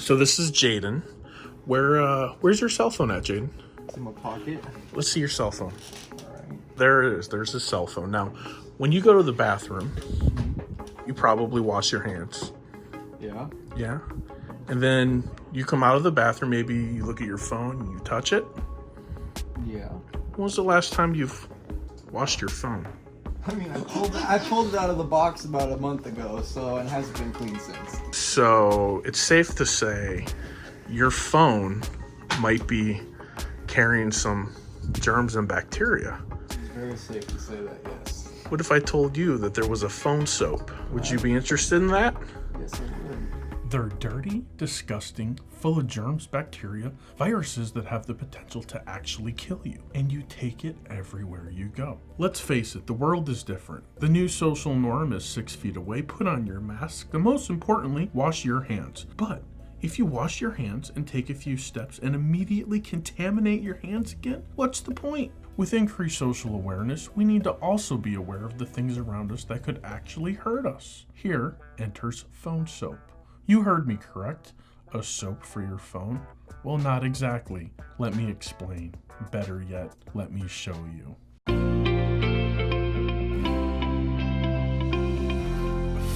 So this is Jaden. Where's your cell phone at, Jaden? It's in my pocket. Let's see your cell phone. All right. There it is. There's his cell phone. Now, when you go to the bathroom, you probably wash your hands. Yeah. Yeah. And then you come out of the bathroom, maybe you look at your phone and you touch it. Yeah. When was the last time you've washed your phone? I mean, I pulled it out of the box about a month ago, so it hasn't been clean since. So it's safe to say your phone might be carrying some germs and bacteria. It's very safe to say that, yes. What if I told you that there was a phone soap? Would you be interested in that? Yes, I would. They're dirty, disgusting, full of germs, bacteria, viruses that have the potential to actually kill you. And you take it everywhere you go. Let's face it, the world is different. The new social norm is 6 feet away. Put on your mask. And most importantly, wash your hands. But if you wash your hands and take a few steps and immediately contaminate your hands again, what's the point? With increased social awareness, we need to also be aware of the things around us that could actually hurt us. Here enters PhoneSoap. You heard me correct. A soap for your phone? Well, not exactly. Let me explain. Better yet, let me show you.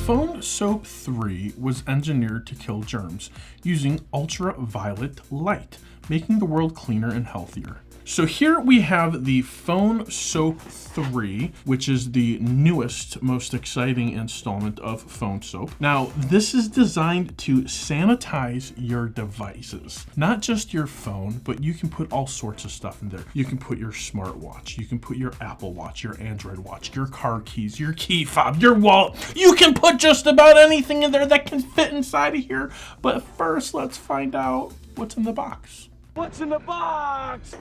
PhoneSoap 3 was engineered to kill germs using ultraviolet light, making the world cleaner and healthier. So here we have the PhoneSoap 3, which is the newest, most exciting installment of PhoneSoap. Now, this is designed to sanitize your devices. Not just your phone, but you can put all sorts of stuff in there. You can put your smartwatch, you can put your Apple Watch, your Android Watch, your car keys, your key fob, your wallet. You can put just about anything in there that can fit inside of here. But first, let's find out what's in the box. What's in the box?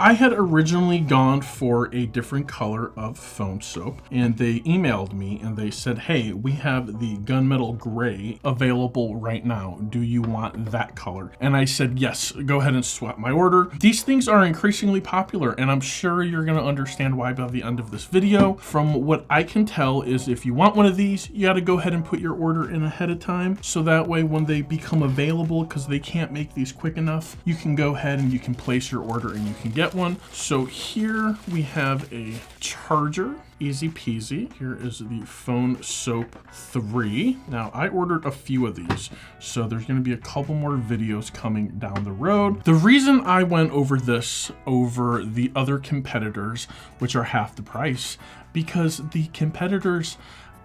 I had originally gone for a different color of PhoneSoap, and they emailed me and they said, hey, we have the gunmetal gray available right now. Do you want that color? And I said, yes, go ahead and swap my order. These things are increasingly popular, and I'm sure you're gonna understand why by the end of this video. From what I can tell is if you want one of these, you gotta go ahead and put your order in ahead of time, so that way when they become available, because they can't make these quick enough, you can go ahead and you can place your order and you can get one. So here we have a charger, easy peasy. Here is the PhoneSoap 3. Now I ordered a few of these, so there's going to be a couple more videos coming down the road. The reason I went over this over the other competitors, which are half the price, because the competitors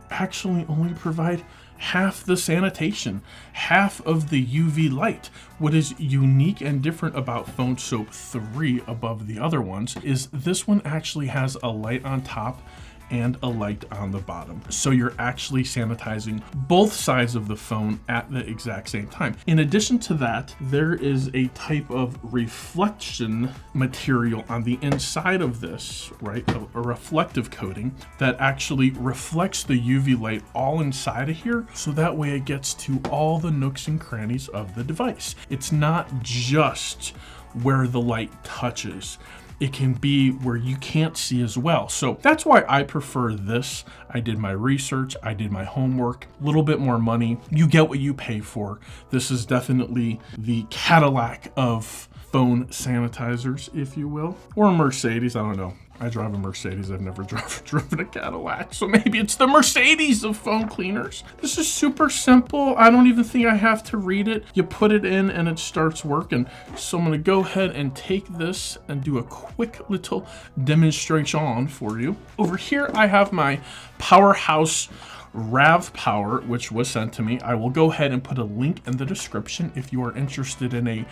actually only provide half the sanitation, half of the UV light. What is unique and different about PhoneSoap 3 above the other ones is this one actually has a light on top and a light on the bottom. So you're actually sanitizing both sides of the phone at the exact same time. In addition to that, there is a type of reflection material on the inside of this, right? A reflective coating that actually reflects the UV light all inside of here. So that way it gets to all the nooks and crannies of the device. It's not just where the light touches. It can be where you can't see as well. So that's why I prefer this. I did my research, I did my homework, a little bit more money. You get what you pay for. This is definitely the Cadillac of phone sanitizers, if you will, or a Mercedes, I don't know. I drive a Mercedes, I've never driven a Cadillac, so maybe it's the Mercedes of phone cleaners. This is super simple. I don't even think I have to read it. You put it in and it starts working. So I'm gonna go ahead and take this and do a quick little demonstration for you. Over here, I have my Powerhouse Rav Power, which was sent to me. I will go ahead and put a link in the description if you are interested in a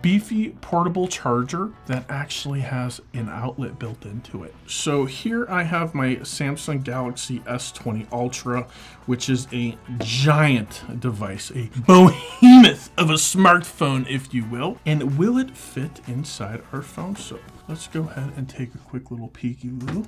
beefy portable charger that actually has an outlet built into it. So here I have my Samsung Galaxy S20 Ultra, which is a giant device, a behemoth of a smartphone, if you will. And will it fit inside our PhoneSoap? Let's go ahead and take a quick little peeky-loo.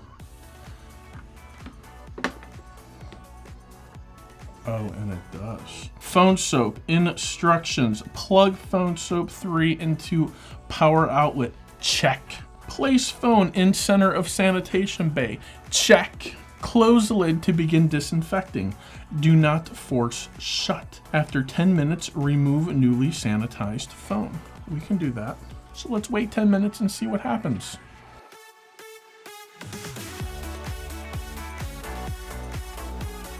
Oh, and it does. PhoneSoap instructions. Plug PhoneSoap 3 into power outlet. Check. Place phone in center of sanitation bay. Check. Close the lid to begin disinfecting. Do not force shut. After 10 minutes, remove newly sanitized phone. We can do that. So let's wait 10 minutes and see what happens.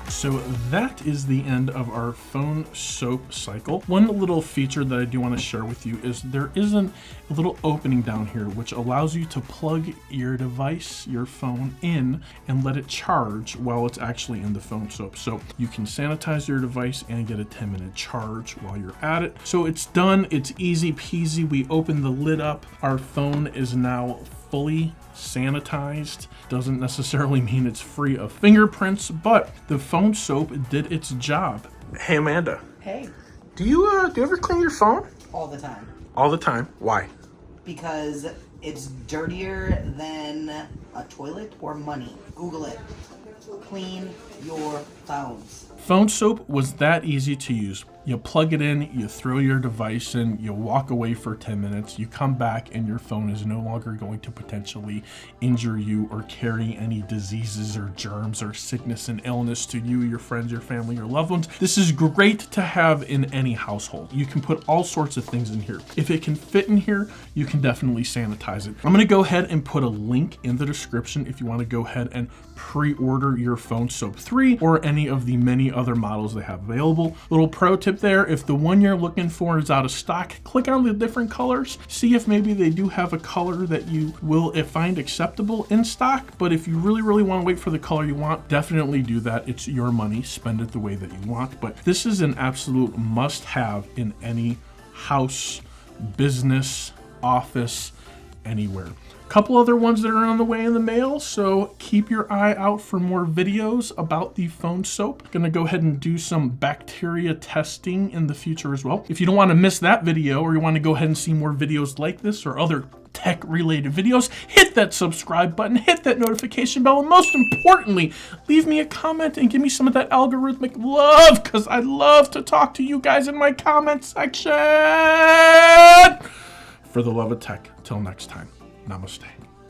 So that is the end of our phone soap cycle. One little feature that I do want to share with you is there is a little opening down here which allows you to plug your device, your phone, in and let it charge while it's actually in the phone soap. So you can sanitize your device and get a 10-minute charge while you're at it. So it's done. It's easy peasy. We open the lid up. Our phone is now fully sanitized. Doesn't necessarily mean it's free of fingerprints, but the phone soap did its job. Hey Amanda, Hey, do you ever clean your phone? all the time. All the time. Why? Because it's dirtier than a toilet or money. Google it. Clean your phones. Phone soap was that easy to use. You plug it in, you throw your device in, you walk away for 10 minutes, you come back and your phone is no longer going to potentially injure you or carry any diseases or germs or sickness and illness to you, your friends, your family, your loved ones. This is great to have in any household. You can put all sorts of things in here. If it can fit in here, you can definitely sanitize it. I'm gonna go ahead and put a link in the description if you wanna go ahead and pre-order your PhoneSoap 3 or any of the many other models they have available. Little pro tip there, if the one you're looking for is out of stock, click on the different colors, see if maybe they do have a color that you will find acceptable in stock. But if you really want to wait for the color you want, definitely do that. It's your money, spend it the way that you want. But this is an absolute must-have in any house, business, office, anywhere. Couple other ones that are on the way in the mail, so keep your eye out for more videos about the phone soap. Gonna go ahead and do some bacteria testing in the future as well. If you don't want to miss that video, or you want to go ahead and see more videos like this or other tech related videos, hit that subscribe button, hit that notification bell, and most importantly, leave me a comment and give me some of that algorithmic love, because I love to talk to you guys in my comment section. For the love of tech, till next time. Namaste.